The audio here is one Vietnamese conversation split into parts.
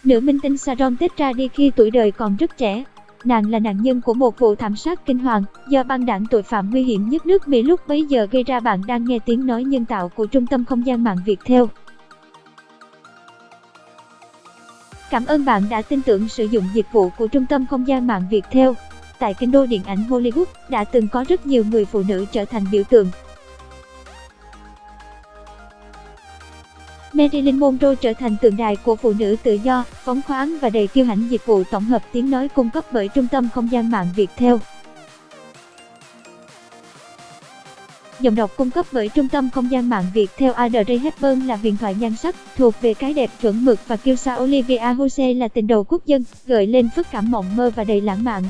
Nữ minh tinh Sharon Tate ra đi khi tuổi đời còn rất trẻ. Nàng là nạn nhân của một vụ thảm sát kinh hoàng do băng đảng tội phạm nguy hiểm nhất nước Mỹ lúc bấy giờ gây ra. Bạn đang nghe tiếng nói nhân tạo của Trung tâm Không gian mạng Viettel. Cảm ơn bạn đã tin tưởng sử dụng dịch vụ của Trung tâm Không gian mạng Viettel. Tại kinh đô điện ảnh Hollywood, đã từng có rất nhiều người phụ nữ trở thành biểu tượng. Marilyn Monroe trở thành tượng đài của phụ nữ tự do, phóng khoáng và đầy kiêu hãnh. Dịch vụ tổng hợp tiếng nói cung cấp bởi Trung tâm Không gian mạng Viettel. Giọng đọc cung cấp bởi Trung tâm Không gian mạng Viettel. Audrey Hepburn là huyền thoại nhan sắc, thuộc về cái đẹp chuẩn mực, và kiêu sa Olivia Hussey là tình đầu quốc dân, gợi lên phức cảm mộng mơ và đầy lãng mạn.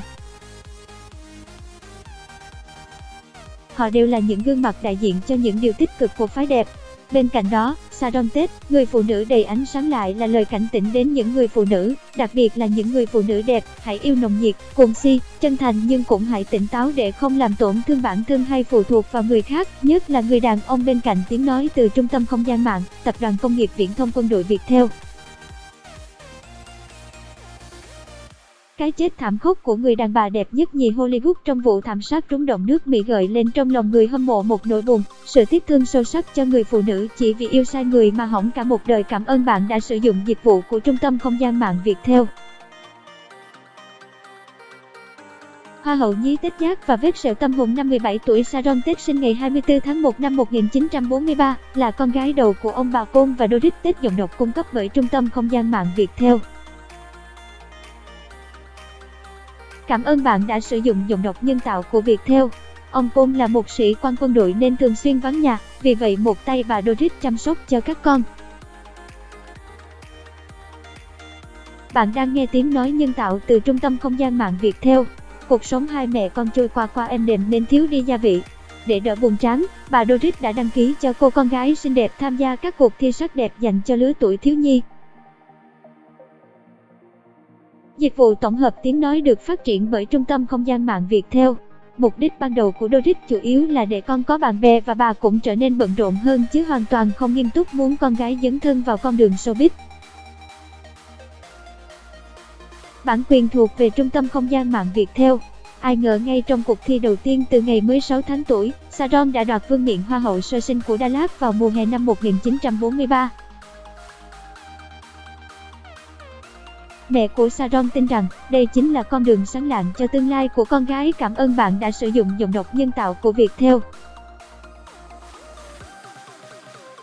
Họ đều là những gương mặt đại diện cho những điều tích cực của phái đẹp. Bên cạnh đó, Sharon Tate, người phụ nữ đầy ánh sáng, lại là lời cảnh tỉnh đến những người phụ nữ, đặc biệt là những người phụ nữ đẹp. Hãy yêu nồng nhiệt, cuồng si, chân thành, nhưng cũng hãy tỉnh táo để không làm tổn thương bản thân hay phụ thuộc vào người khác, nhất là người đàn ông. Bên cạnh tiếng nói từ Trung tâm Không gian mạng, Tập đoàn Công nghiệp Viễn thông Quân đội Viettel. Cái chết thảm khốc của người đàn bà đẹp nhất nhì Hollywood trong vụ thảm sát rúng động nước Mỹ gợi lên trong lòng người hâm mộ một nỗi buồn, sự tiếc thương sâu sắc cho người phụ nữ chỉ vì yêu sai người mà hỏng cả một đời. Cảm ơn bạn đã sử dụng dịch vụ của Trung tâm Không gian mạng Viettel. Hoa hậu nhí tết giác và vết sẹo tâm hồn. Năm 17 tuổi, Sharon Tate sinh ngày 24 tháng 1 năm 1943, là con gái đầu của ông bà Paul và Doris Tate. Giọng đọc cung cấp bởi Trung tâm Không gian mạng Viettel. Cảm ơn bạn đã sử dụng giọng đọc nhân tạo của Viettel. Ông Paul là một sĩ quan quân đội nên thường xuyên vắng nhà, vì vậy một tay bà Doris chăm sóc cho các con. Bạn đang nghe tiếng nói nhân tạo từ Trung tâm Không gian mạng Viettel. Cuộc sống hai mẹ con trôi qua êm đềm nên thiếu đi gia vị. Để đỡ buồn chán, bà Doris đã đăng ký cho cô con gái xinh đẹp tham gia các cuộc thi sắc đẹp dành cho lứa tuổi thiếu nhi. Dịch vụ tổng hợp tiếng nói được phát triển bởi Trung tâm Không gian mạng Viettel. Mục đích ban đầu của Doris chủ yếu là để con có bạn bè và bà cũng trở nên bận rộn hơn, chứ hoàn toàn không nghiêm túc muốn con gái dấn thân vào con đường showbiz. Bản quyền thuộc về Trung tâm Không gian mạng Viettel. Ai ngờ ngay trong cuộc thi đầu tiên từ ngày mới 6 tháng tuổi, Sharon đã đoạt vương miện Hoa hậu sơ sinh của Dallas vào mùa hè năm 1943. Mẹ của Sharon tin rằng đây chính là con đường sáng lạng cho tương lai của con gái. Cảm ơn bạn đã sử dụng giọng đọc nhân tạo của Viettel.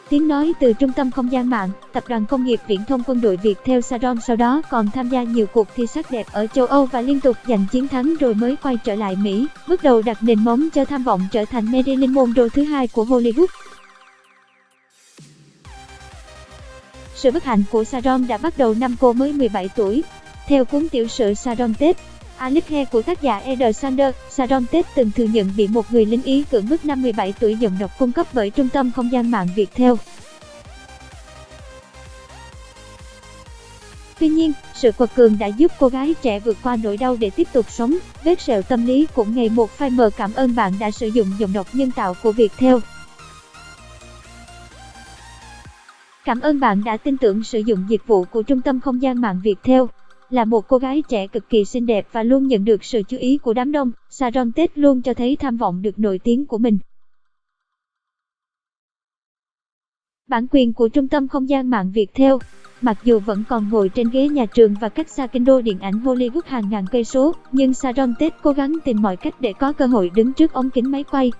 Tiếng nói từ Trung tâm Không gian mạng, Tập đoàn Công nghiệp Viễn thông Quân đội Viettel. Sharon sau đó còn tham gia nhiều cuộc thi sắc đẹp ở châu Âu và liên tục giành chiến thắng rồi mới quay trở lại Mỹ, bước đầu đặt nền móng cho tham vọng trở thành Marilyn Monroe thứ hai của Hollywood. Sự bất hạnh của Sharon đã bắt đầu năm cô mới 17 tuổi. Theo cuốn tiểu sử Sharon Tate, Alice Hare của tác giả Ed Sanders, Sharon Tate từng thừa nhận bị một người lính Ý cưỡng bức năm 17 tuổi. Giọng đọc cung cấp bởi Trung tâm Không gian mạng Viettel. Tuy nhiên, sự quật cường đã giúp cô gái trẻ vượt qua nỗi đau để tiếp tục sống. Vết sẹo tâm lý cũng ngày một phai mờ. Cảm ơn bạn đã sử dụng giọng đọc nhân tạo của Viettel. Cảm ơn bạn đã tin tưởng sử dụng dịch vụ của Trung tâm Không gian mạng Viettel. Là một cô gái trẻ cực kỳ xinh đẹp và luôn nhận được sự chú ý của đám đông, Sharon Tate luôn cho thấy tham vọng được nổi tiếng của mình. Bản quyền của Trung tâm Không gian mạng Viettel. Mặc dù vẫn còn ngồi trên ghế nhà trường và cách xa kinh đô điện ảnh Hollywood hàng ngàn cây số, nhưng Sharon Tate cố gắng tìm mọi cách để có cơ hội đứng trước ống kính máy quay.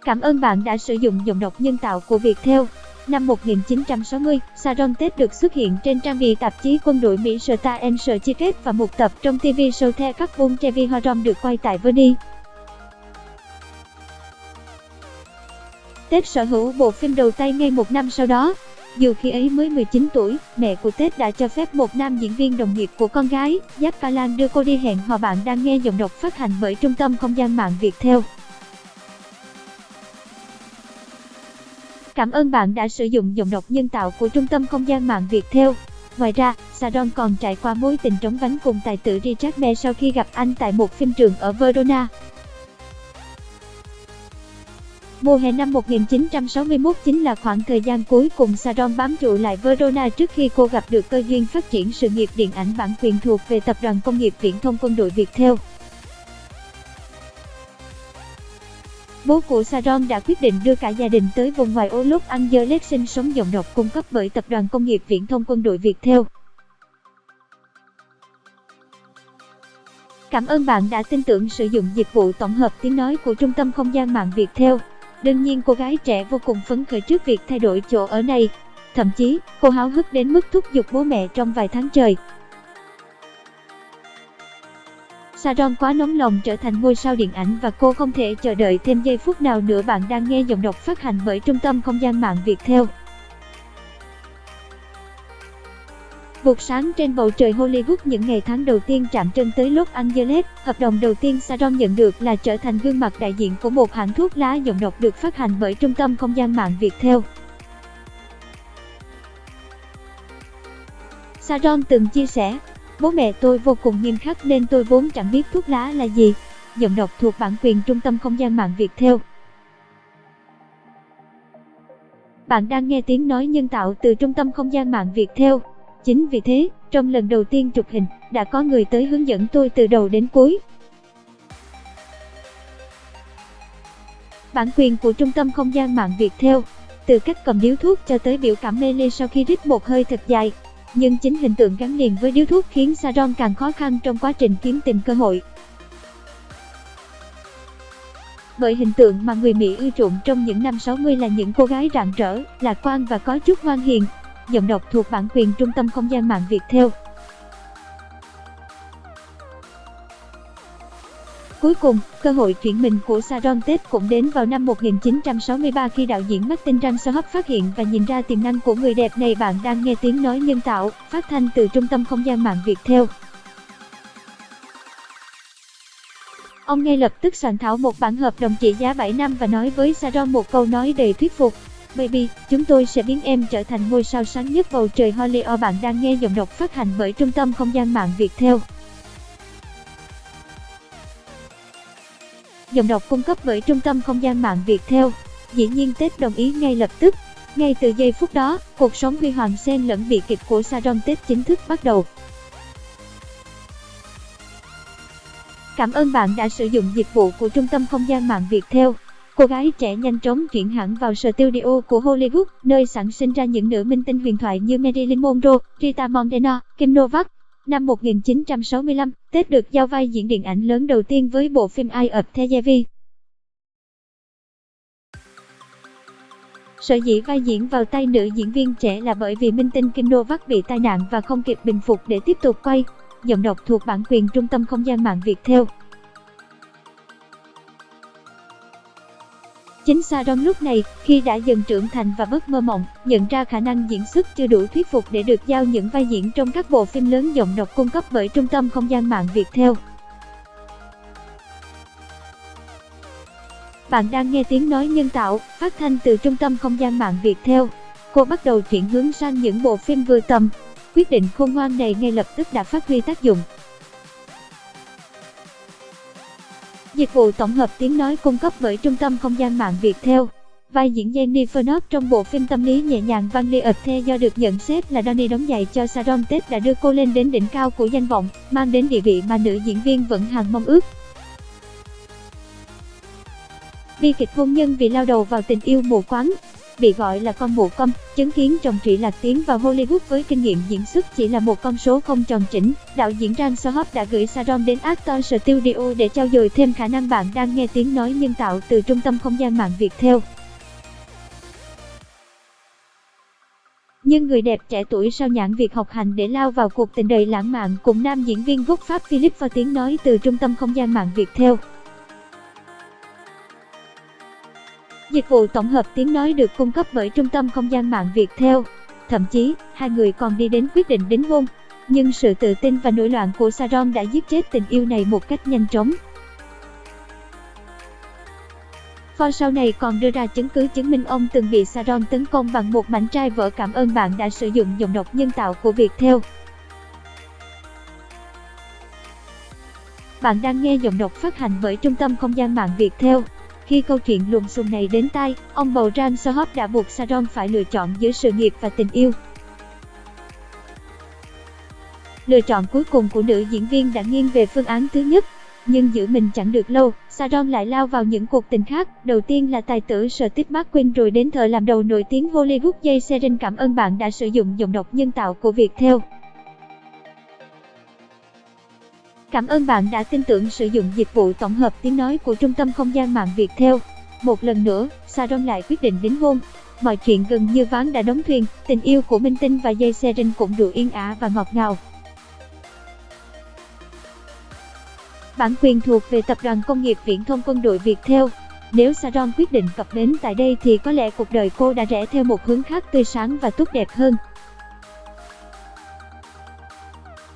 Cảm ơn bạn đã sử dụng giọng đọc nhân tạo của Viettel. Năm 1960, Sharon Tate được xuất hiện trên trang bìa tạp chí quân đội Mỹ Star and Stripes và một tập trong TV show The Carbon TV Horror được quay tại Venice. Tate sở hữu bộ phim đầu tay ngay một năm sau đó. Dù khi ấy mới 19 tuổi, mẹ của Tate đã cho phép một nam diễn viên đồng nghiệp của con gái, Jack Palance, đưa cô đi hẹn hò. Bạn đang nghe giọng đọc phát hành bởi Trung tâm Không gian mạng Viettel. Cảm ơn bạn đã sử dụng giọng đọc nhân tạo của Trung tâm Không gian mạng Viettel. Ngoài ra, Sharon còn trải qua mối tình trống vánh cùng tài tử Richard Gere sau khi gặp anh tại một phim trường ở Verona. Mùa hè năm 1961 chính là khoảng thời gian cuối cùng Sharon bám trụ lại Verona trước khi cô gặp được cơ duyên phát triển sự nghiệp điện ảnh bản quyền thuộc về Tập đoàn Công nghiệp Viễn thông Quân đội Viettel. Bố của Sharon đã quyết định đưa cả gia đình tới vùng ngoại ô Los Angeles sinh sống giọng đọc cung cấp bởi Tập đoàn Công nghiệp Viễn thông Quân đội Viettel. Cảm ơn bạn đã tin tưởng sử dụng dịch vụ tổng hợp tiếng nói của Trung tâm Không gian mạng Viettel. Đương nhiên cô gái trẻ vô cùng phấn khởi trước việc thay đổi chỗ ở này. Thậm chí, cô háo hức đến mức thúc giục bố mẹ trong vài tháng trời. Sharon quá nóng lòng trở thành ngôi sao điện ảnh và cô không thể chờ đợi thêm giây phút nào nữa. Bạn đang nghe giọng đọc phát hành bởi Trung tâm Không gian mạng Viettel. Vụt sáng trên bầu trời Hollywood những ngày tháng đầu tiên chạm chân tới Los Angeles, hợp đồng đầu tiên Sharon nhận được là trở thành gương mặt đại diện của một hãng thuốc lá giọng đọc được phát hành bởi Trung tâm Không gian mạng Viettel. Sharon từng chia sẻ, bố mẹ tôi vô cùng nghiêm khắc nên tôi vốn chẳng biết thuốc lá là gì. Giọng đọc thuộc bản quyền Trung tâm Không gian mạng Viettel. Bạn đang nghe tiếng nói nhân tạo từ Trung tâm Không gian mạng Viettel. Chính vì thế, trong lần đầu tiên chụp hình, đã có người tới hướng dẫn tôi từ đầu đến cuối. Bản quyền của Trung tâm Không gian mạng Viettel, từ cách cầm điếu thuốc cho tới biểu cảm mê ly sau khi rít một hơi thật dài. Nhưng chính hình tượng gắn liền với điếu thuốc khiến Sharon càng khó khăn trong quá trình kiếm tìm cơ hội. Bởi hình tượng mà người Mỹ ưa chuộng trong những năm 60 là những cô gái rạng rỡ, lạc quan và có chút ngoan hiền. Giọng đọc thuộc bản quyền Trung tâm Không gian mạng Viettel. Cuối cùng, cơ hội chuyển mình của Sharon Tate cũng đến vào năm 1963 khi đạo diễn Martin Ransohop phát hiện và nhìn ra tiềm năng của người đẹp này. Bạn đang nghe tiếng nói nhân tạo, phát thanh từ Trung tâm Không gian mạng Viettel. Ông ngay lập tức soạn thảo một bản hợp đồng trị giá 7 năm và nói với Sharon một câu nói đầy thuyết phục. Baby, chúng tôi sẽ biến em trở thành ngôi sao sáng nhất bầu trời Hollywood. Bạn đang nghe giọng đọc phát hành bởi Trung tâm Không gian mạng Viettel. Giọng đọc cung cấp bởi Trung tâm Không gian mạng Viettel. Dĩ nhiên Tate đồng ý ngay lập tức. Ngay từ giây phút đó, cuộc sống huy hoàng xen lẫn bi kịch của Sharon Tate chính thức bắt đầu. Cảm ơn bạn đã sử dụng dịch vụ của Trung tâm Không gian mạng Viettel. Cô gái trẻ nhanh chóng chuyển hẳn vào studio của Hollywood, nơi sản sinh ra những nữ minh tinh huyền thoại như Marilyn Monroe, Rita Moreno, Kim Novak. Năm 1965, Tate được giao vai diễn điện ảnh lớn đầu tiên với bộ phim Eye of the Devil. Sở dĩ vai diễn vào tay nữ diễn viên trẻ là bởi vì minh tinh Kim Novak bị tai nạn và không kịp bình phục để tiếp tục quay. Giọng đọc thuộc bản quyền Trung tâm Không gian mạng Viettel. Chính Sharon lúc này, khi đã dần trưởng thành và bớt mơ mộng, nhận ra khả năng diễn xuất chưa đủ thuyết phục để được giao những vai diễn trong các bộ phim lớn. Giọng đọc cung cấp bởi Trung tâm Không gian mạng Viettel. Bạn đang nghe tiếng nói nhân tạo, phát thanh từ Trung tâm Không gian mạng Viettel. Cô bắt đầu chuyển hướng sang những bộ phim vừa tầm. Quyết định khôn ngoan này ngay lập tức đã phát huy tác dụng. Dịch vụ tổng hợp tiếng nói cung cấp bởi Trung tâm Không gian mạng Viettel. Vai diễn Jennifer Lopez trong bộ phim tâm lý nhẹ nhàng Vanity of the do được nhận xét là Donnie đóng giày cho Sharon Tate đã đưa cô lên đến đỉnh cao của danh vọng, mang đến địa vị mà nữ diễn viên vẫn hằng mong ước. Bi kịch hôn nhân vì lao đầu vào tình yêu mù quáng, bị gọi là con mụ con, chứng kiến chồng trị lạc tiến vào Hollywood với kinh nghiệm diễn xuất chỉ là một con số không tròn chỉnh. Đạo diễn Ransohop đã gửi Sharon đến Actor Studio để trau dồi thêm khả năng. Bạn đang nghe tiếng nói nhân tạo từ Trung tâm Không gian mạng Viettel. Nhưng người đẹp trẻ tuổi sao nhãng việc học hành để lao vào cuộc tình đầy lãng mạn cùng nam diễn viên gốc Pháp Philippe vào tiếng nói từ Trung tâm Không gian mạng Viettel. Dịch vụ tổng hợp tiếng nói được cung cấp bởi Trung tâm Không gian mạng Viettel. Thậm chí, hai người còn đi đến quyết định đính hôn. Nhưng sự tự tin và nổi loạn của Sharon đã giết chết tình yêu này một cách nhanh chóng. Ford sau này còn đưa ra chứng cứ chứng minh ông từng bị Sharon tấn công bằng một mảnh trai vỡ. Cảm ơn bạn đã sử dụng giọng đọc nhân tạo của Viettel. Bạn đang nghe giọng đọc phát hành bởi Trung tâm Không gian mạng Viettel. Khi câu chuyện lùm xùm này đến tai, ông bầu Ran Sohop đã buộc Saron phải lựa chọn giữa sự nghiệp và tình yêu. Lựa chọn cuối cùng của nữ diễn viên đã nghiêng về phương án thứ nhất. Nhưng giữ mình chẳng được lâu, Saron lại lao vào những cuộc tình khác. Đầu tiên là tài tử Steve McQueen, rồi đến thợ làm đầu nổi tiếng Hollywood Jay Seren. Cảm ơn bạn đã sử dụng giọng đọc nhân tạo của Viettel. Cảm ơn bạn đã tin tưởng sử dụng dịch vụ tổng hợp tiếng nói của Trung tâm Không gian mạng Viettel. Một lần nữa, Saron lại quyết định đính hôn. Mọi chuyện gần như ván đã đóng thuyền, tình yêu của Minh Tinh và Jay Seren cũng đủ yên ả và ngọt ngào. Bản quyền thuộc về Tập đoàn Công nghiệp Viễn thông Quân đội Viettel. Nếu Saron quyết định cập bến tại đây thì có lẽ cuộc đời cô đã rẽ theo một hướng khác tươi sáng và tốt đẹp hơn.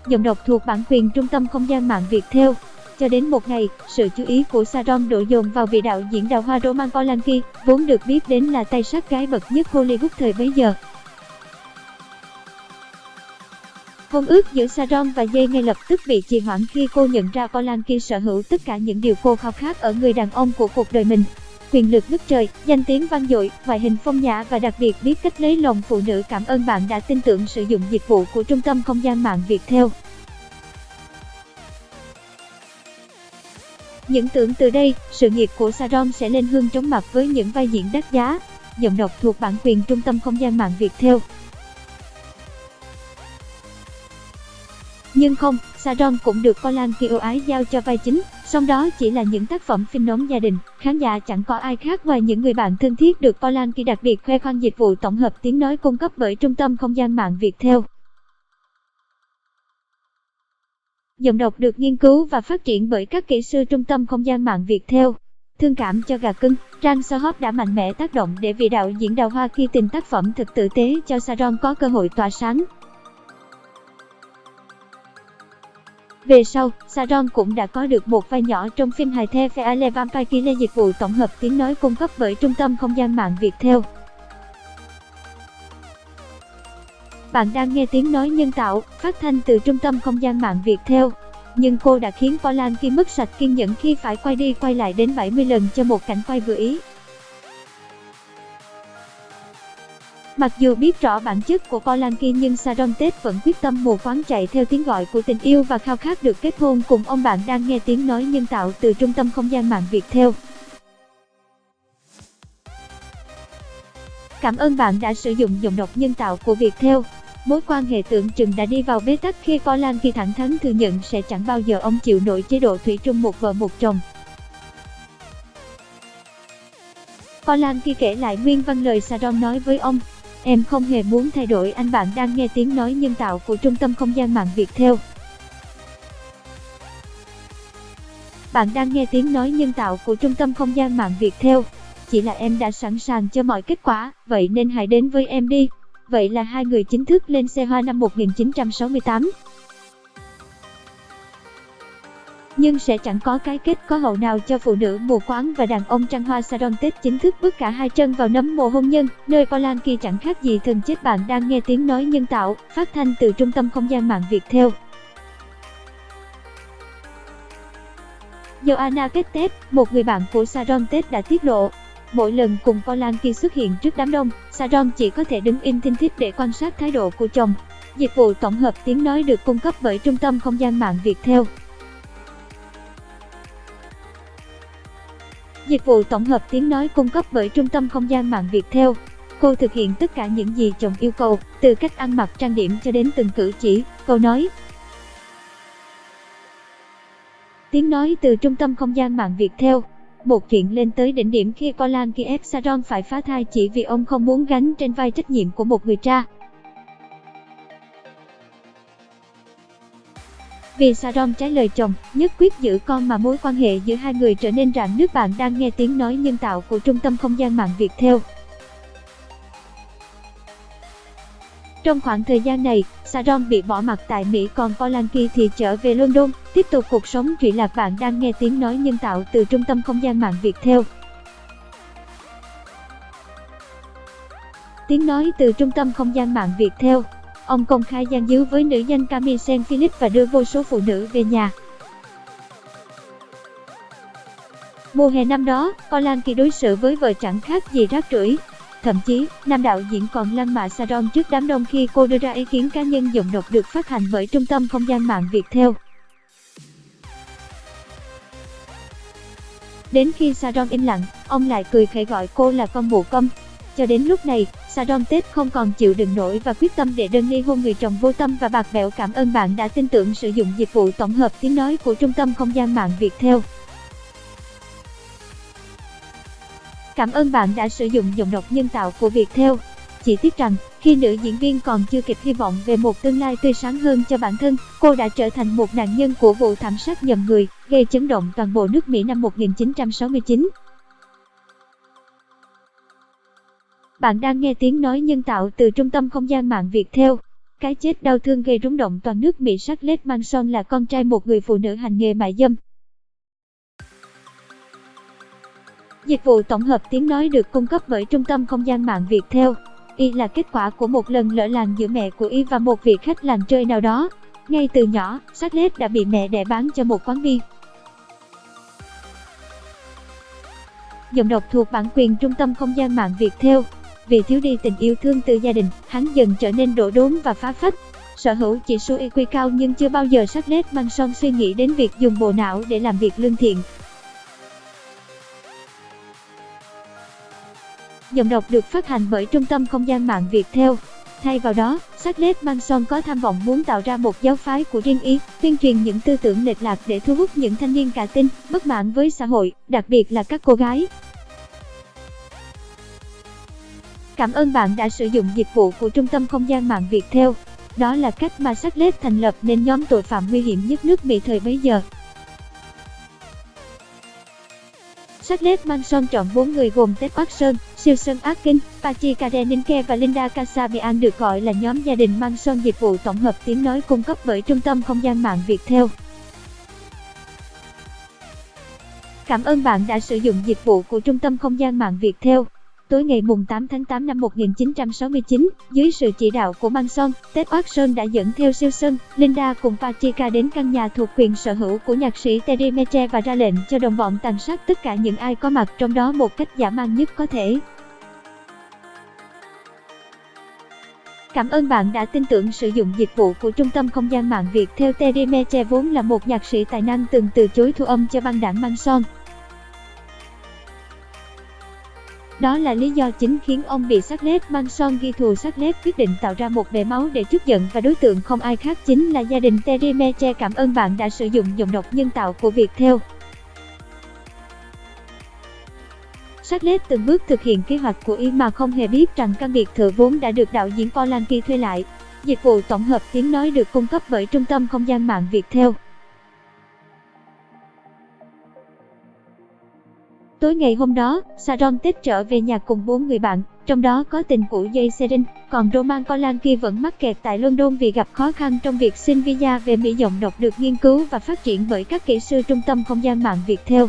Giọng đọc thuộc bản quyền Trung tâm Không gian mạng Viettel. Cho đến một ngày, sự chú ý của Saron đổ dồn vào vị đạo diễn đào hoa Roman Polanski, vốn được biết đến là tay sát gái bậc nhất Hollywood thời bấy giờ. Hôn ước giữa Saron và Jay ngay lập tức bị trì hoãn khi cô nhận ra Polanski sở hữu tất cả những điều cô khao khát ở người đàn ông của cuộc đời mình. Quyền lực ngút trời, danh tiếng vang dội, ngoại hình phong nhã và đặc biệt biết cách lấy lòng phụ nữ. Cảm ơn bạn đã tin tưởng sử dụng dịch vụ của Trung tâm Không gian mạng Viettel. Những tưởng từ đây, sự nghiệp của Saron sẽ lên hương chóng mặt với những vai diễn đắt giá. Giọng đọc thuộc bản quyền Trung tâm Không gian mạng Viettel. Nhưng không, Saron cũng được Polanski ưu ái giao cho vai chính, song đó chỉ là những tác phẩm phim nóng gia đình. Khán giả chẳng có ai khác ngoài những người bạn thân thiết được Polanski đặc biệt khoe khoang dịch vụ tổng hợp tiếng nói cung cấp bởi Trung tâm Không gian mạng Viettel. Giọng đọc được nghiên cứu và phát triển bởi các kỹ sư Trung tâm Không gian mạng Viettel. Thương cảm cho gà cưng, Ran Sohop đã mạnh mẽ tác động để vị đạo diễn đào hoa khi tìm tác phẩm thực tử tế cho Saron có cơ hội tỏa sáng. Về sau, Saron cũng đã có được một vai nhỏ trong phim hài The Fairly Vampire Killer, dịch vụ tổng hợp tiếng nói cung cấp bởi Trung tâm Không gian mạng Viettel. Bạn đang nghe tiếng nói nhân tạo, phát thanh từ Trung tâm Không gian mạng Viettel. Nhưng cô đã khiến Polanski mất sạch kiên nhẫn khi phải quay đi quay lại đến 70 lần cho một cảnh quay vừa ý. Mặc dù biết rõ bản chất của Polanski nhưng Saron Tate vẫn quyết tâm mù quáng chạy theo tiếng gọi của tình yêu và khao khát được kết hôn cùng ông. Bạn đang nghe tiếng nói nhân tạo từ Trung tâm Không gian mạng Viettel. Cảm ơn bạn đã sử dụng giọng đọc nhân tạo của Viettel. Mối quan hệ tưởng chừng đã đi vào bế tắc khi Polanski thẳng thắn thừa nhận sẽ chẳng bao giờ ông chịu nổi chế độ thủy chung một vợ một chồng. Polanski kể lại nguyên văn lời Saron nói với ông: "Em không hề muốn thay đổi anh." Bạn đang nghe tiếng nói nhân tạo của Trung tâm Không gian mạng Viettel. Bạn đang nghe tiếng nói nhân tạo của Trung tâm Không gian mạng Viettel. Chỉ là em đã sẵn sàng cho mọi kết quả, vậy nên hãy đến với em đi. Vậy là hai người chính thức lên xe hoa năm 1968. Nhưng sẽ chẳng có cái kết có hậu nào cho phụ nữ mù quáng và đàn ông trăng hoa. Saron Tate chính thức bước cả hai chân vào nấm mồ hôn nhân, nơi Polanski chẳng khác gì thần chết. Bạn đang nghe tiếng nói nhân tạo, phát thanh từ Trung tâm Không gian mạng Viettel. Joanna Kettet, một người bạn của Saron Tate đã tiết lộ, mỗi lần cùng Polanski xuất hiện trước đám đông, Saron chỉ có thể đứng im thinh thích để quan sát thái độ của chồng. Dịch vụ tổng hợp tiếng nói được cung cấp bởi Trung tâm Không gian mạng Viettel. Dịch vụ tổng hợp tiếng nói cung cấp bởi Trung tâm Không gian mạng Viettel. Cô thực hiện tất cả những gì chồng yêu cầu, từ cách ăn mặc trang điểm cho đến từng cử chỉ, câu nói. Tiếng nói từ Trung tâm Không gian mạng Viettel. Một chuyện lên tới đỉnh điểm khi Polanski ép Saron phải phá thai chỉ vì ông không muốn gánh trên vai trách nhiệm của một người cha. Vì Saron trái lời chồng, nhất quyết giữ con mà mối quan hệ giữa hai người trở nên rạn nứt. Bạn đang nghe tiếng nói nhân tạo của Trung tâm Không gian mạng Viettel. Trong khoảng thời gian này, Saron bị bỏ mặc tại Mỹ còn Polanski thì trở về London, tiếp tục cuộc sống trụy lạc. Bạn đang nghe tiếng nói nhân tạo từ Trung tâm Không gian mạng Viettel. Tiếng nói từ Trung tâm Không gian mạng Viettel. Ông công khai gian díu với nữ danh Camille Saint-Philippe và đưa vô số phụ nữ về nhà. Mùa hè năm đó, Polanski đối xử với vợ chẳng khác gì rác rưởi. Thậm chí, nam đạo diễn còn lăng mạ Sharon trước đám đông khi cô đưa ra ý kiến cá nhân giọng độc được phát hành bởi Trung tâm Không gian mạng Viettel. Đến khi Sharon im lặng, ông lại cười khẩy gọi cô là con mụ công. Cho đến lúc này, Sharon Tate không còn chịu đựng nổi và quyết tâm đệ đơn ly hôn người chồng vô tâm và bạc bẽo. Cảm ơn bạn đã tin tưởng sử dụng dịch vụ tổng hợp tiếng nói của Trung tâm Không gian mạng Viettel. Cảm ơn bạn đã sử dụng giọng đọc nhân tạo của Viettel. Chỉ tiếc rằng, khi nữ diễn viên còn chưa kịp hy vọng về một tương lai tươi sáng hơn cho bản thân, cô đã trở thành một nạn nhân của vụ thảm sát nhầm người, gây chấn động toàn bộ nước Mỹ năm 1969. Bạn đang nghe tiếng nói nhân tạo từ Trung tâm Không gian mạng Viettel. Cái chết đau thương gây rúng động toàn nước Mỹ. Scarlett Manson là con trai một người phụ nữ hành nghề mại dâm. Dịch vụ tổng hợp tiếng nói được cung cấp bởi Trung tâm Không gian mạng Viettel. Y là kết quả của một lần lỡ làng giữa mẹ của Y và một vị khách làng chơi nào đó. Ngay từ nhỏ, Scarlett đã bị mẹ đẻ bán cho một quán bia. Giọng đọc thuộc bản quyền Trung tâm Không gian mạng Viettel. Vì thiếu đi tình yêu thương từ gia đình, hắn dần trở nên đổ đốn và phá phách. Sở hữu chỉ số IQ cao nhưng chưa bao giờ Scarlett Manson suy nghĩ đến việc dùng bộ não để làm việc lương thiện. Giọng đọc được phát hành bởi Trung tâm Không gian mạng Viettel. Thay vào đó, Scarlett Manson có tham vọng muốn tạo ra một giáo phái của riêng Y, tuyên truyền những tư tưởng lệch lạc để thu hút những thanh niên cả tin, bất mãn với xã hội, đặc biệt là các cô gái. Cảm ơn bạn đã sử dụng dịch vụ của Trung tâm Không gian mạng Viettel. Đó là cách mà Scarlett thành lập nên nhóm tội phạm nguy hiểm nhất nước Mỹ thời bấy giờ. Scarlett Manson chọn 4 người gồm Ted Watson, Susan Atkins, Patsy Kareninke và Linda Kasabian, được gọi là nhóm gia đình Manson. Dịch vụ tổng hợp tiếng nói cung cấp bởi Trung tâm Không gian mạng Viettel. Cảm ơn bạn đã sử dụng dịch vụ của Trung tâm Không gian mạng Viettel. Tối ngày 8 tháng 8 năm 1969, dưới sự chỉ đạo của Manson, Ted Watson đã dẫn theo Susan, Linda cùng Patricia đến căn nhà thuộc quyền sở hữu của nhạc sĩ Terry Meche và ra lệnh cho đồng bọn tàn sát tất cả những ai có mặt trong đó một cách dã man nhất có thể. Cảm ơn bạn đã tin tưởng sử dụng dịch vụ của Trung tâm Không gian mạng Viettel. Terry Meche vốn là một nhạc sĩ tài năng từng từ chối thu âm cho băng đảng Manson. Đó là lý do chính khiến ông bị Scarlett Manson ghi thù. Scarlett quyết định tạo ra một bể máu để trút giận và đối tượng không ai khác chính là gia đình Terry Meche. Cảm ơn bạn đã sử dụng giọng đọc nhân tạo của Viettel. Scarlett từng bước thực hiện kế hoạch của Y mà không hề biết rằng căn biệt thự vốn đã được đạo diễn Polanski thuê lại. Dịch vụ tổng hợp tiếng nói được cung cấp bởi Trung tâm Không gian mạng Viettel. Tối ngày hôm đó, Sharon Tate trở về nhà cùng 4 người bạn, trong đó có tình cũ Jay Serin, còn Roman Polanski vẫn mắc kẹt tại London vì gặp khó khăn trong việc xin visa về Mỹ. Giọng đọc được nghiên cứu và phát triển bởi các kỹ sư Trung tâm Không gian mạng Viettel.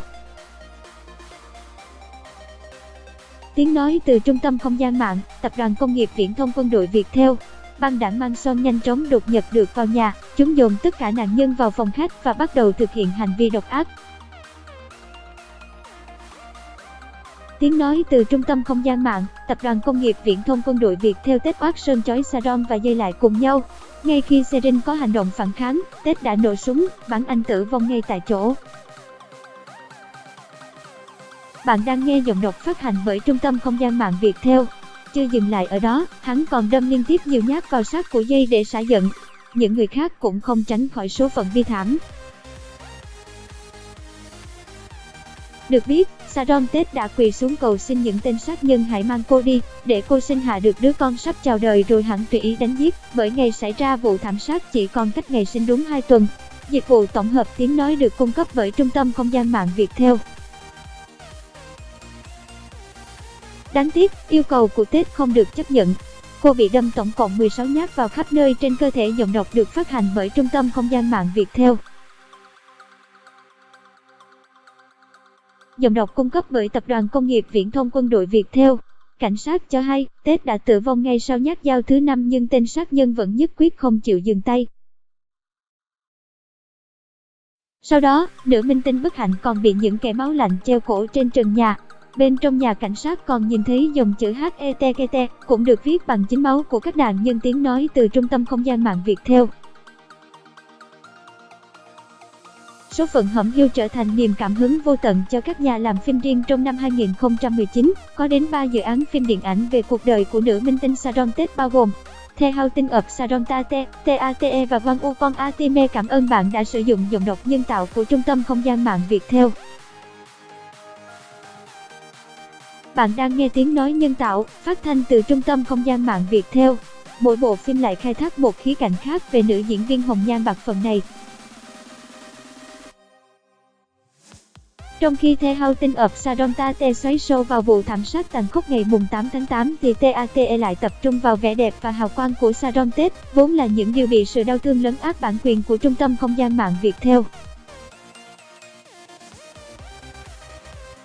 Tiếng nói từ Trung tâm Không gian mạng, Tập đoàn Công nghiệp Viễn thông Quân đội Viettel. Băng đảng Manson nhanh chóng đột nhập được vào nhà, chúng dồn tất cả nạn nhân vào phòng khách và bắt đầu thực hiện hành vi độc ác. Tiếng nói từ Trung tâm Không gian mạng, Tập đoàn Công nghiệp Viễn thông Quân đội Viettel. Ted Watson trói Sharon và dây lại cùng nhau. Ngay khi Serin có hành động phản kháng, Ted đã nổ súng, bắn anh tử vong ngay tại chỗ. Bạn đang nghe giọng đọc phát hành bởi Trung tâm Không gian mạng Viettel. Chưa dừng lại ở đó, hắn còn đâm liên tiếp nhiều nhát vào xác của Jay để xả giận. Những người khác cũng không tránh khỏi số phận bi thảm. Được biết, Sharon Tate đã quỳ xuống cầu xin những tên sát nhân hãy mang cô đi, để cô sinh hạ được đứa con sắp chào đời rồi hẳn tùy ý đánh giết, bởi ngày xảy ra vụ thảm sát chỉ còn cách ngày sinh đúng 2 tuần. Dịch vụ tổng hợp tiếng nói được cung cấp bởi Trung tâm Không gian mạng Viettel. Đáng tiếc, yêu cầu của Tate không được chấp nhận. Cô bị đâm tổng cộng 16 nhát vào khắp nơi trên cơ thể. Giọng đọc được phát hành bởi Trung tâm Không gian mạng Viettel. Giọng đọc cung cấp bởi Tập đoàn Công nghiệp Viễn thông Quân đội Viettel. Cảnh sát cho hay, Tate đã tử vong ngay sau nhát dao thứ 5 nhưng tên sát nhân vẫn nhất quyết không chịu dừng tay. Sau đó, nữ minh tinh bất hạnh còn bị những kẻ máu lạnh treo cổ trên trần nhà. Bên trong nhà cảnh sát còn nhìn thấy dòng chữ HETKT, cũng được viết bằng chính máu của các nạn nhân tiếng nói từ Trung tâm Không gian mạng Viettel. Số phận hẩm hiu trở thành niềm cảm hứng vô tận cho các nhà làm phim riêng trong năm 2019. Có đến 3 dự án phim điện ảnh về cuộc đời của nữ minh tinh Sharon Tate bao gồm The Haunting of Sharon Tate, TATE và One Upon a Time. Cảm ơn bạn đã sử dụng giọng đọc nhân tạo của Trung tâm Không gian mạng Viettel. Bạn đang nghe tiếng nói nhân tạo, phát thanh từ Trung tâm Không gian mạng Viettel. Mỗi bộ phim lại khai thác một khía cạnh khác về nữ diễn viên hồng nhan bạc phận này. Trong khi The Haunting of Sharon Tate xoáy sâu vào vụ thảm sát tàn khốc ngày 8 tháng 8 thì TATE lại tập trung vào vẻ đẹp và hào quang của Sharon Tate, vốn là những điều bị sự đau thương lấn át bản quyền của Trung tâm Không gian mạng Viettel.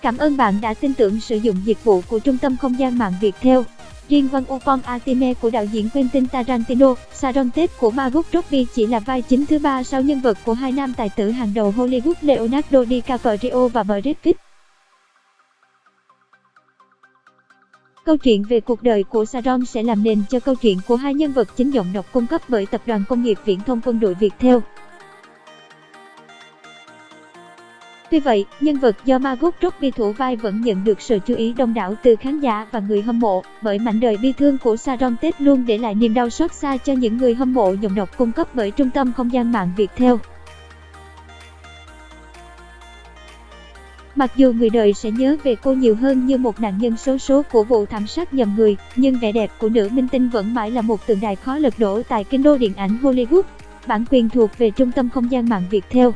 Cảm ơn bạn đã tin tưởng sử dụng dịch vụ của Trung tâm Không gian mạng Viettel. Riêng One Upon a Time của đạo diễn Quentin Tarantino, Sharon Tate của Margot Robbie chỉ là vai chính thứ 3 sau nhân vật của hai nam tài tử hàng đầu Hollywood Leonardo DiCaprio và Brad Pitt. Câu chuyện về cuộc đời của Sharon sẽ làm nền cho câu chuyện của hai nhân vật chính giọng đọc cung cấp bởi Tập đoàn Công nghiệp Viễn thông Quân đội Viettel. Tuy vậy, nhân vật do Margot Robbie thủ vai vẫn nhận được sự chú ý đông đảo từ khán giả và người hâm mộ, bởi mảnh đời bi thương của Sharon Tate luôn để lại niềm đau xót xa cho những người hâm mộ giọng đọc cung cấp bởi Trung tâm Không gian mạng Viettel. Mặc dù người đời sẽ nhớ về cô nhiều hơn như một nạn nhân xấu số của vụ thảm sát nhầm người, nhưng vẻ đẹp của nữ minh tinh vẫn mãi là một tượng đài khó lật đổ tại kinh đô điện ảnh Hollywood. Bản quyền thuộc về Trung tâm Không gian mạng Viettel.